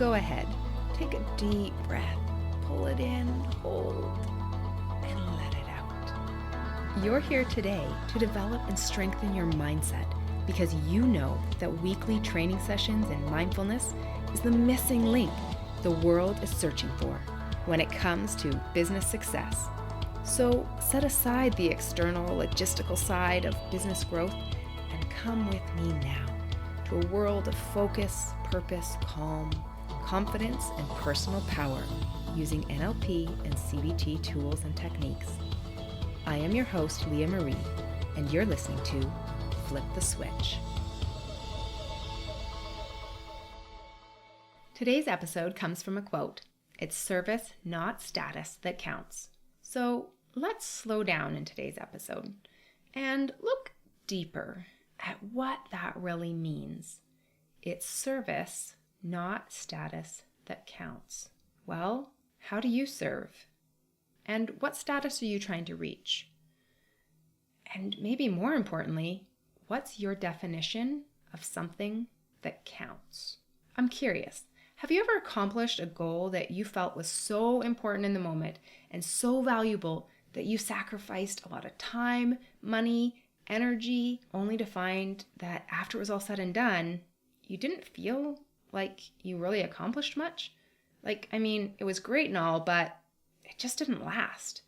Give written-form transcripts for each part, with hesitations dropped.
go ahead, take a deep breath, pull it in, hold, and let it out. You're here today to develop and strengthen your mindset because you know that weekly training sessions in mindfulness is the missing link the world is searching for when it comes to business success. So set aside the external logistical side of business growth and come with me now to a world of focus, purpose, calm, confidence, and personal power using NLP and CBT tools and techniques. I am your host, Leah Marie, and you're listening to Flip the Switch. Today's episode comes from a quote. It's service, not status, that counts. So let's slow down in today's episode and look deeper at what that really means. It's service, not status, that counts. Well, how do you serve? And what status are you trying to reach? And maybe more importantly, what's your definition of something that counts? I'm curious. Have you ever accomplished a goal that you felt was so important in the moment and so valuable that you sacrificed a lot of time, money, energy, only to find that after it was all said and done, you didn't feel like you really accomplished much? It was great and all, but it just didn't last.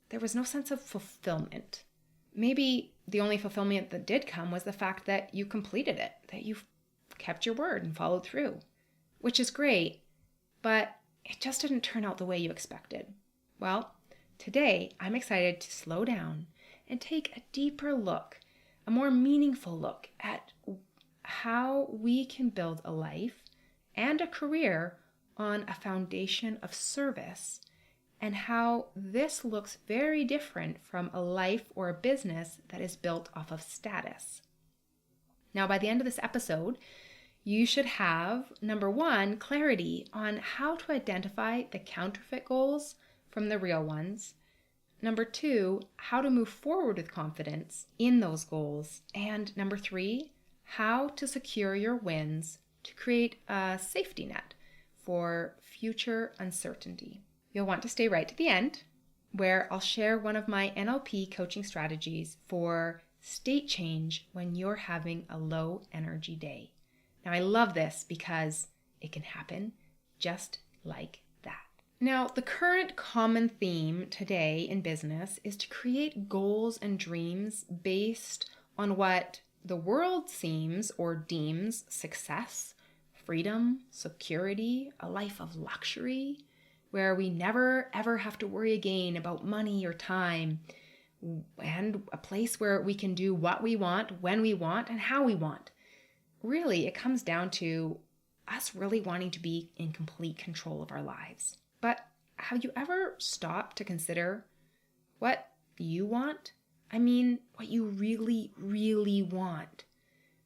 There was no sense of fulfillment. Maybe the only fulfillment that did come was the fact that you completed it, that you kept your word and followed through. Which is great, but it just didn't turn out the way you expected. Well, today I'm excited to slow down and take a deeper look, a more meaningful look at how we can build a life and a career on a foundation of service, and how this looks very different from a life or a business that is built off of status. Now, by the end of this episode, you should have, number one, clarity on how to identify the counterfeit goals from the real ones. Number two, how to move forward with confidence in those goals. And number three, how to secure your wins to create a safety net for future uncertainty. You'll want to stay right to the end, where I'll share one of my NLP coaching strategies for state change when you're having a low energy day. Now, I love this because it can happen just like that. Now, the current common theme today in business is to create goals and dreams based on what the world seems or deems success, freedom, security, a life of luxury, where we never ever have to worry again about money or time, and a place where we can do what we want, when we want, and how we want. Really, it comes down to us really wanting to be in complete control of our lives. But have you ever stopped to consider what you want? What you really, really want.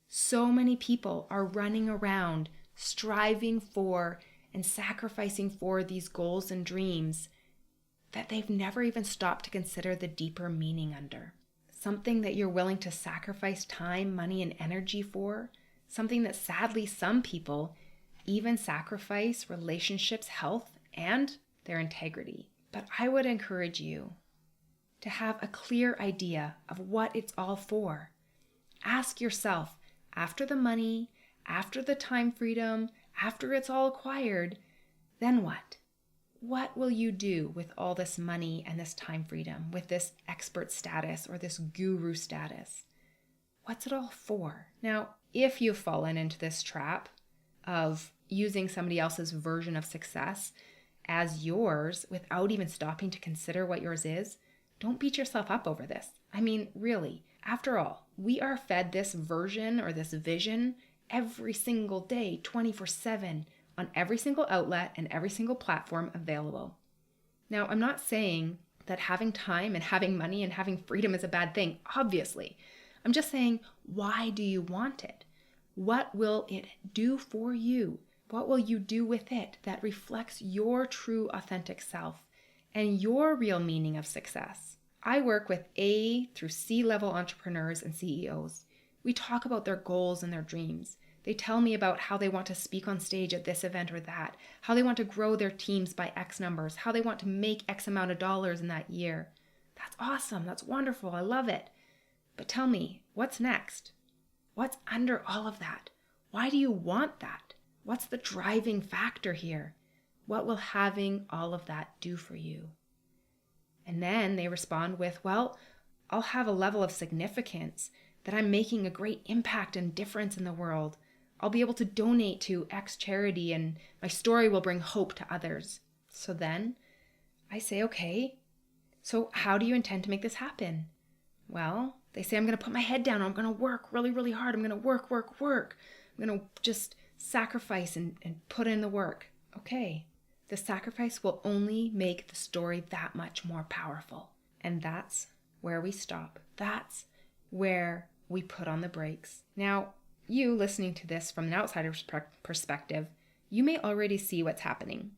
So many people are running around striving for and sacrificing for these goals and dreams that they've never even stopped to consider the deeper meaning under. Something that you're willing to sacrifice time, money, and energy for. Something that sadly some people even sacrifice relationships, health, and their integrity. But I would encourage you to have a clear idea of what it's all for. Ask yourself, after the money, after the time freedom, after it's all acquired, then what? What will you do with all this money and this time freedom, with this expert status or this guru status? What's it all for? Now, if you've fallen into this trap of using somebody else's version of success as yours without even stopping to consider what yours is, don't beat yourself up over this. Really, after all, we are fed this version or this vision every single day, 24/7, on every single outlet and every single platform available. Now, I'm not saying that having time and having money and having freedom is a bad thing, obviously. I'm just saying, why do you want it? What will it do for you? What will you do with it that reflects your true authentic self and your real meaning of success? I work with A through C level entrepreneurs and CEOs. We talk about their goals and their dreams. They tell me about how they want to speak on stage at this event or that, how they want to grow their teams by X numbers, how they want to make X amount of dollars in that year. That's awesome. That's wonderful. I love it. But tell me, what's next? What's under all of that? Why do you want that? What's the driving factor here? What will having all of that do for you? And then they respond with, well, I'll have a level of significance that I'm making a great impact and difference in the world. I'll be able to donate to X charity and my story will bring hope to others. So then I say, okay, so how do you intend to make this happen? Well, they say, I'm going to put my head down. I'm going to work really, really hard. I'm going to work. I'm going to just sacrifice and put in the work. Okay, the sacrifice will only make the story that much more powerful. And that's where we stop. That's where we put on the brakes. Now, you listening to this from an outsider's perspective, you may already see what's happening.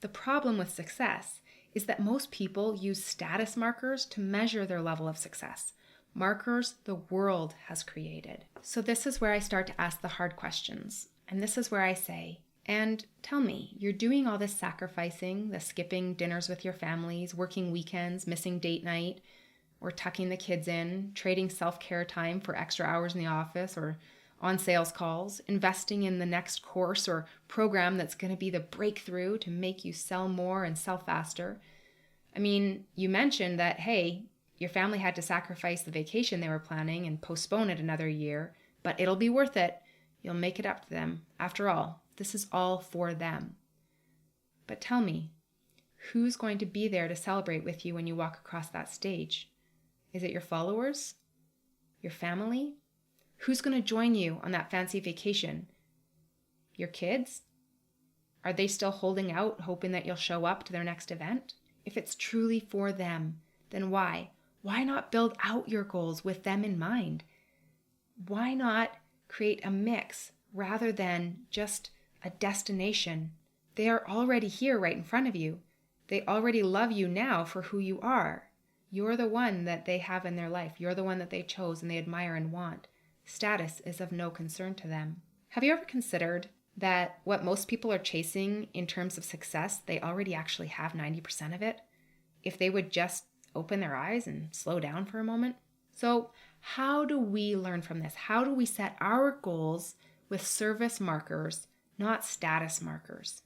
The problem with success is that most people use status markers to measure their level of success. Markers the world has created. So this is where I start to ask the hard questions. And this is where I say, and tell me, you're doing all this sacrificing, the skipping dinners with your families, working weekends, missing date night, or tucking the kids in, trading self-care time for extra hours in the office or on sales calls, investing in the next course or program that's going to be the breakthrough to make you sell more and sell faster. I mean, you mentioned that, hey, your family had to sacrifice the vacation they were planning and postpone it another year, but it'll be worth it. You'll make it up to them. After all, this is all for them. But tell me, who's going to be there to celebrate with you when you walk across that stage? Is it your followers? Your family? Who's going to join you on that fancy vacation? Your kids? Are they still holding out, hoping that you'll show up to their next event? If it's truly for them, then why? Why not build out your goals with them in mind? Why not create a mix rather than just a destination? They are already here right in front of you. They already love you now for who you are. You're the one that they have in their life. You're the one that they chose and they admire and want. Status is of no concern to them. Have you ever considered that what most people are chasing in terms of success, they already actually have 90% of it? If they would just open their eyes and slow down for a moment. So how do we learn from this? How do we set our goals with service markers, not status markers?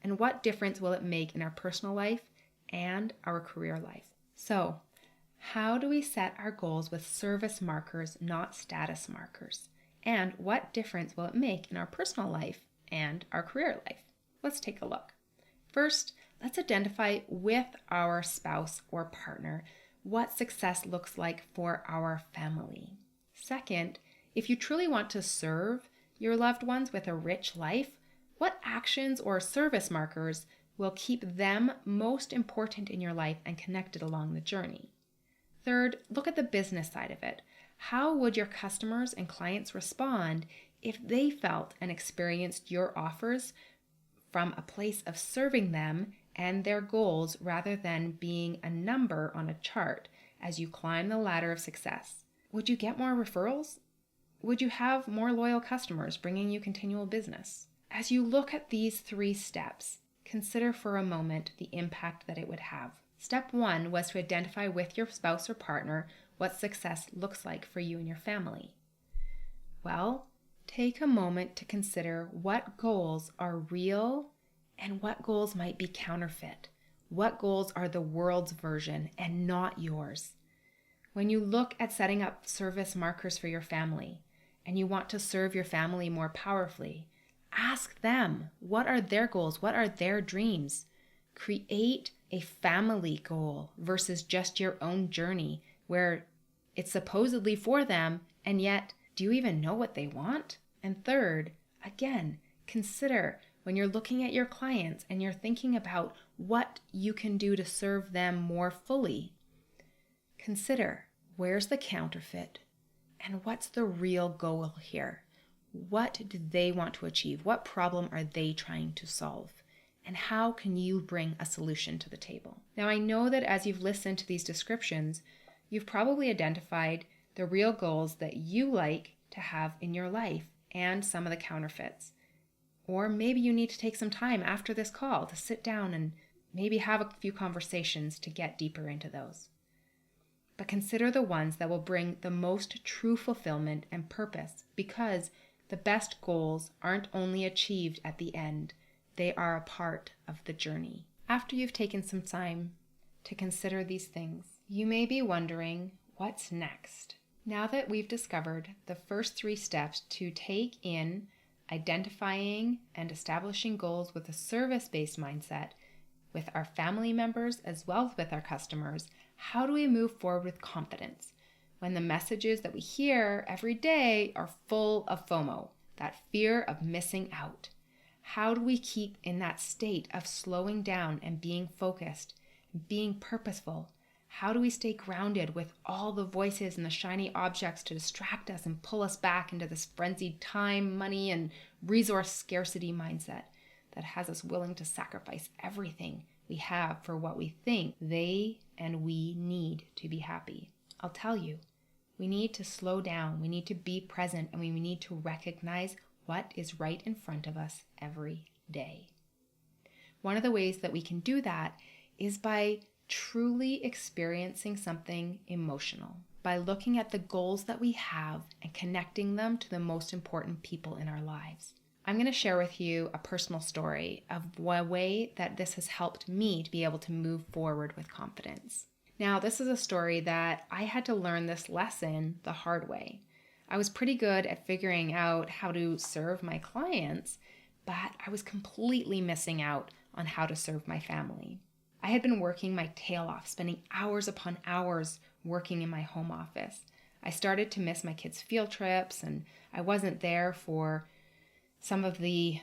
And what difference will it make in our personal life and our career life? So, how do we set our goals with service markers, not status markers? And what difference will it make in our personal life and our career life? Let's take a look. First, let's identify with our spouse or partner what success looks like for our family. Second, if you truly want to serve your loved ones with a rich life, what actions or service markers will keep them most important in your life and connected along the journey? Third, look at the business side of it. How would your customers and clients respond if they felt and experienced your offers from a place of serving them and their goals rather than being a number on a chart as you climb the ladder of success? Would you get more referrals? Would you have more loyal customers bringing you continual business? As you look at these 3 steps, consider for a moment the impact that it would have. Step 1 was to identify with your spouse or partner what success looks like for you and your family. Well, take a moment to consider what goals are real and what goals might be counterfeit. What goals are the world's version and not yours? When you look at setting up service markers for your family and you want to serve your family more powerfully, ask them, what are their goals? What are their dreams? Create a family goal versus just your own journey where it's supposedly for them, and yet, do you even know what they want? And third, again, consider when you're looking at your clients and you're thinking about what you can do to serve them more fully, consider where's the counterfeit and what's the real goal here? What do they want to achieve? What problem are they trying to solve? And how can you bring a solution to the table? Now, I know that as you've listened to these descriptions, you've probably identified the real goals that you like to have in your life and some of the counterfeits. Or maybe you need to take some time after this call to sit down and maybe have a few conversations to get deeper into those. But consider the ones that will bring the most true fulfillment and purpose, because the best goals aren't only achieved at the end, they are a part of the journey. After you've taken some time to consider these things, you may be wondering, what's next? Now that we've discovered the first 3 steps to take in identifying and establishing goals with a service-based mindset with our family members as well as with our customers, how do we move forward with confidence when the messages that we hear every day are full of FOMO, that fear of missing out? How do we keep in that state of slowing down and being focused, being purposeful? How do we stay grounded with all the voices and the shiny objects to distract us and pull us back into this frenzied time, money, and resource scarcity mindset that has us willing to sacrifice everything we have for what we think they and we need to be happy? I'll tell you, we need to slow down, we need to be present, and we need to recognize what is right in front of us every day. One of the ways that we can do that is by truly experiencing something emotional, by looking at the goals that we have and connecting them to the most important people in our lives. I'm going to share with you a personal story of a way that this has helped me to be able to move forward with confidence. Now, this is a story that I had to learn this lesson the hard way. I was pretty good at figuring out how to serve my clients, but I was completely missing out on how to serve my family. I had been working my tail off, spending hours upon hours working in my home office. I started to miss my kids' field trips, and I wasn't there for some of the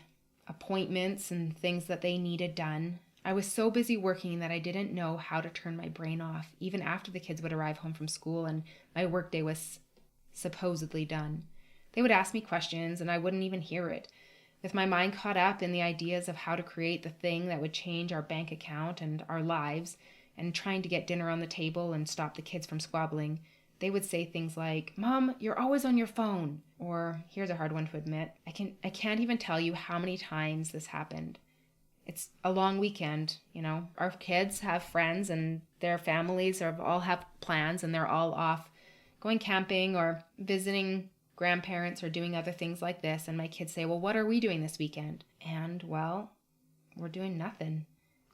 appointments and things that they needed done. I was so busy working that I didn't know how to turn my brain off, even after the kids would arrive home from school and my workday was supposedly done. They would ask me questions and I wouldn't even hear it. With my mind caught up in the ideas of how to create the thing that would change our bank account and our lives, and trying to get dinner on the table and stop the kids from squabbling, they would say things like, "Mom, you're always on your phone." Or, here's a hard one to admit, I can't even tell you how many times this happened. It's a long weekend, Our kids have friends and their families all have plans and they're all off going camping or visiting grandparents or doing other things like this. And my kids say, "Well, what are we doing this weekend?" And, well, we're doing nothing,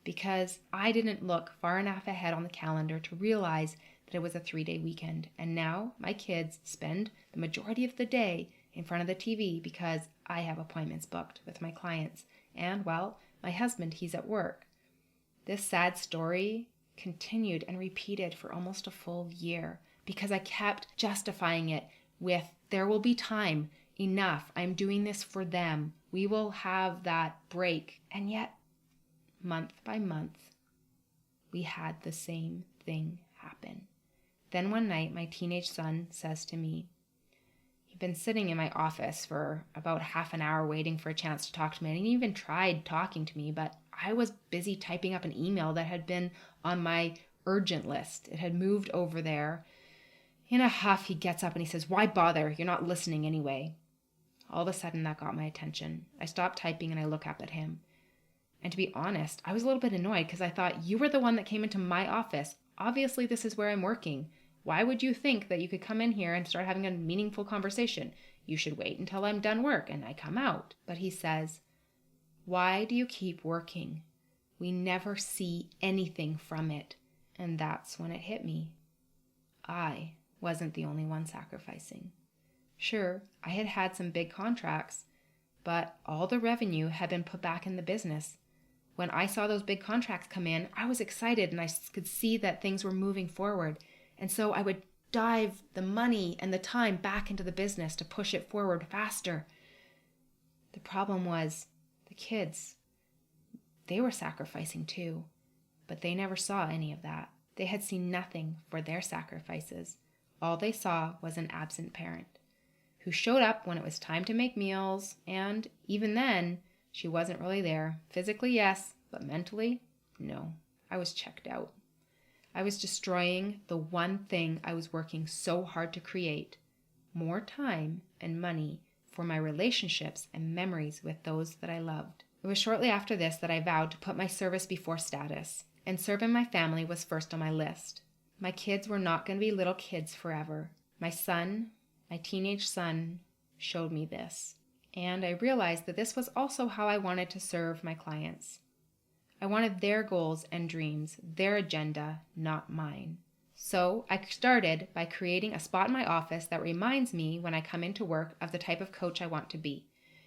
because I didn't look far enough ahead on the calendar to realize that it was a 3-day weekend. And now my kids spend the majority of the day in front of the TV because I have appointments booked with my clients. And, well, my husband, he's at work. This sad story continued and repeated for almost a full year because I kept justifying it with, there will be time enough. I'm doing this for them. We will have that break. And yet, month by month, we had the same thing happen. Then one night, my teenage son says to me, he'd been sitting in my office for about half an hour waiting for a chance to talk to me. And he even tried talking to me, but I was busy typing up an email that had been on my urgent list. It had moved over there. In a huff, he gets up and he says, "Why bother? You're not listening anyway." All of a sudden, that got my attention. I stopped typing and I look up at him. And to be honest, I was a little bit annoyed because I thought, you were the one that came into my office. Obviously, this is where I'm working. Why would you think that you could come in here and start having a meaningful conversation? You should wait until I'm done work and I come out. But he says, "Why do you keep working? We never see anything from it." And that's when it hit me. I wasn't the only one sacrificing. Sure, I had had some big contracts, but all the revenue had been put back in the business. When I saw those big contracts come in, I was excited and I could see that things were moving forward. And so I would dive the money and the time back into the business to push it forward faster. The problem was the kids. They were sacrificing too, but they never saw any of that. They had seen nothing for their sacrifices. All they saw was an absent parent who showed up when it was time to make meals, and even then, she wasn't really there. Physically, yes, but mentally, no. I was checked out. I was destroying the one thing I was working so hard to create: more time and money for my relationships and memories with those that I loved. It was shortly after this that I vowed to put my service before status, and serving my family was first on my list. My kids were not going to be little kids forever. My teenage son, showed me this. And I realized that this was also how I wanted to serve my clients. I wanted their goals and dreams, their agenda, not mine. So I started by creating a spot in my office that reminds me when I come into work of the type of coach I want to be.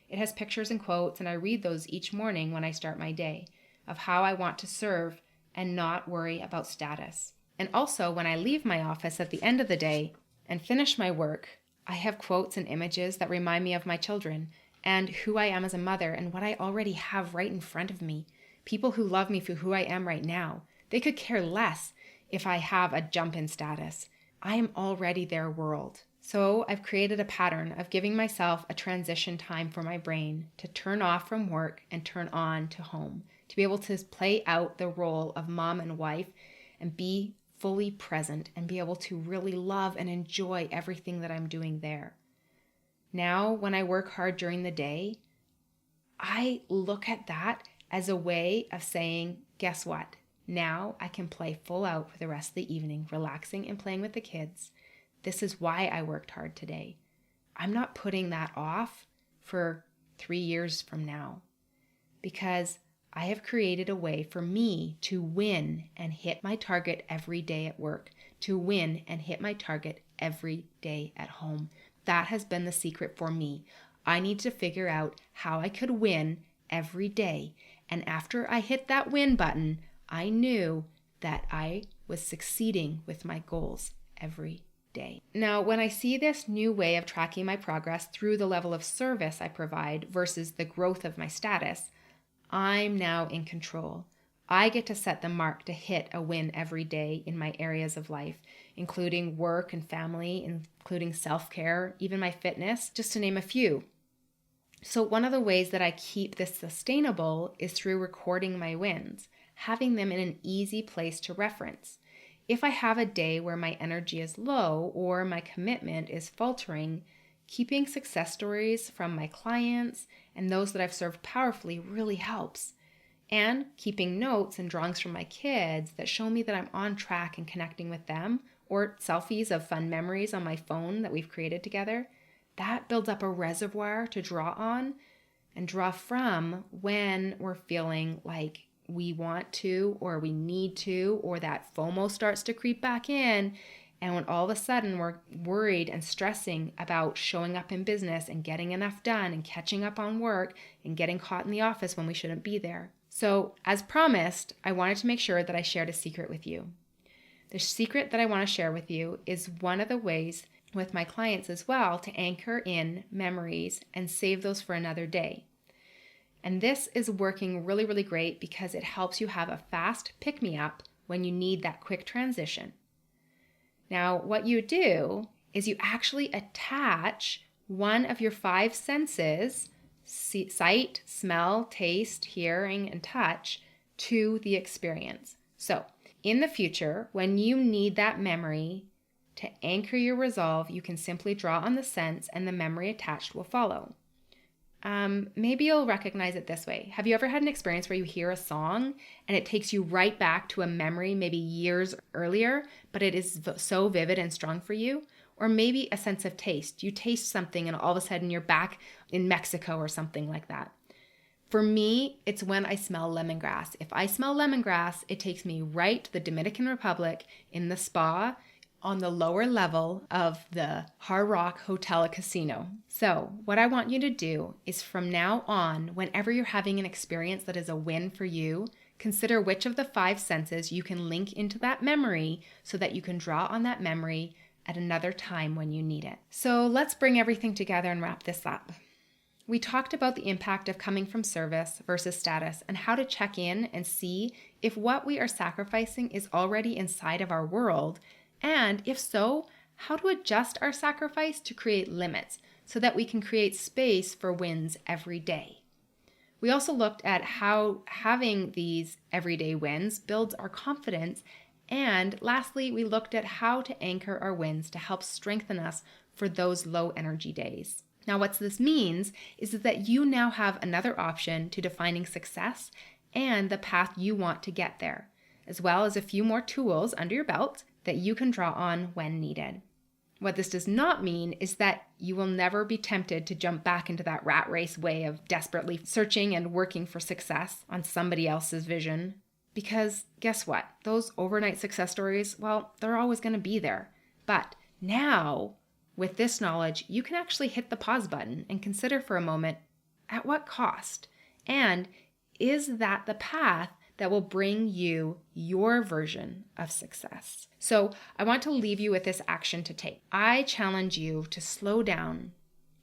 It has pictures and quotes, and I read those each morning when I start my day, of how I want to serve and not worry about status. And also, when I leave my office at the end of the day and finish my work, I have quotes and images that remind me of my children and who I am as a mother and what I already have right in front of me. People who love me for who I am right now. They could care less if I have a jump in status. I am already their world. So I've created a pattern of giving myself a transition time for my brain to turn off from work and turn on to home, to be able to play out the role of mom and wife and be fully present and be able to really love and enjoy everything that I'm doing there. Now, when I work hard during the day, I look at that as a way of saying, guess what? Now I can play full out for the rest of the evening, relaxing and playing with the kids. This is why I worked hard today. I'm not putting that off for 3 years from now, because I have created a way for me to win and hit my target every day at work, to win and hit my target every day at home. That has been the secret for me. I need to figure out how I could win every day. And after I hit that win button, I knew that I was succeeding with my goals every day. Now, when I see this new way of tracking my progress through the level of service I provide versus the growth of my status, I'm now in control. I get to set the mark to hit a win every day in my areas of life, including work and family, including self-care, even my fitness, just to name a few. So one of the ways that I keep this sustainable is through recording my wins, having them in an easy place to reference. If I have a day where my energy is low or my commitment is faltering, keeping success stories from my clients and those that I've served powerfully really helps. And keeping notes and drawings from my kids that show me that I'm on track and connecting with them, or selfies of fun memories on my phone that we've created together, that builds up a reservoir to draw on and draw from when we're feeling like we want to or we need to, or that FOMO starts to creep back in. And when all of a sudden we're worried and stressing about showing up in business and getting enough done and catching up on work and getting caught in the office when we shouldn't be there. So as promised, I wanted to make sure that I shared a secret with you. The secret that I want to share with you is one of the ways with my clients as well to anchor in memories and save those for another day. And this is working really, really great because it helps you have a fast pick-me-up when you need that quick transition. Now, what you do is you actually attach one of your 5 senses, sight, smell, taste, hearing, and touch, to the experience. So, in the future, when you need that memory to anchor your resolve, you can simply draw on the sense and the memory attached will follow. Maybe you'll recognize it this way. Have you ever had an experience where you hear a song and it takes you right back to a memory maybe years earlier, but it is so vivid and strong for you? Or maybe a sense of taste. You taste something and all of a sudden you're back in Mexico or something like that. For me, it's when I smell lemongrass. If I smell lemongrass, it takes me right to the Dominican Republic in the spa on the lower level of the Hard Rock Hotel Casino. So what I want you to do is from now on, whenever you're having an experience that is a win for you, consider which of the 5 senses you can link into that memory so that you can draw on that memory at another time when you need it. So let's bring everything together and wrap this up. We talked about the impact of coming from service versus status and how to check in and see if what we are sacrificing is already inside of our world, and if so, how to adjust our sacrifice to create limits so that we can create space for wins every day. We also looked at how having these everyday wins builds our confidence. And lastly, we looked at how to anchor our wins to help strengthen us for those low energy days. Now, what this means is that you now have another option to defining success and the path you want to get there, as well as a few more tools under your belt that you can draw on when needed. What this does not mean is that you will never be tempted to jump back into that rat race way of desperately searching and working for success on somebody else's vision. Because guess what? Those overnight success stories, well, they're always going to be there. But now, with this knowledge, you can actually hit the pause button and consider for a moment, at what cost? And is that the path that will bring you your version of success? So I want to leave you with this action to take. I challenge you to slow down,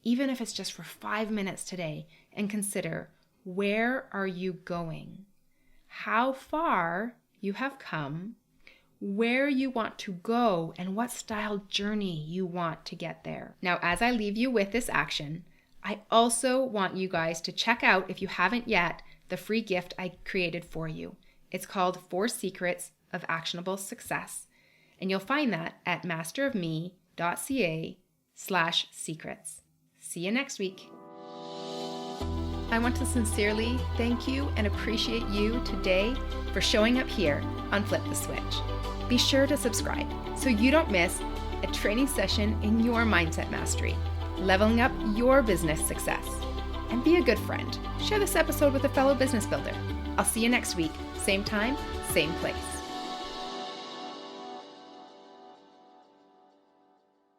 even if it's just for 5 minutes today, and consider, where are you going? How far you have come, where you want to go, and what style journey you want to get there. Now, as I leave you with this action, I also want you guys to check out, if you haven't yet, the free gift I created for you. It's called 4 Secrets of Actionable Success, and you'll find that at masterofme.ca/secrets. See you next week. I want to sincerely thank you and appreciate you today for showing up here on Flip the Switch. Be sure to subscribe so you don't miss a training session in your mindset mastery, leveling up your business success. And be a good friend. Share this episode with a fellow business builder. I'll see you next week, same time, same place.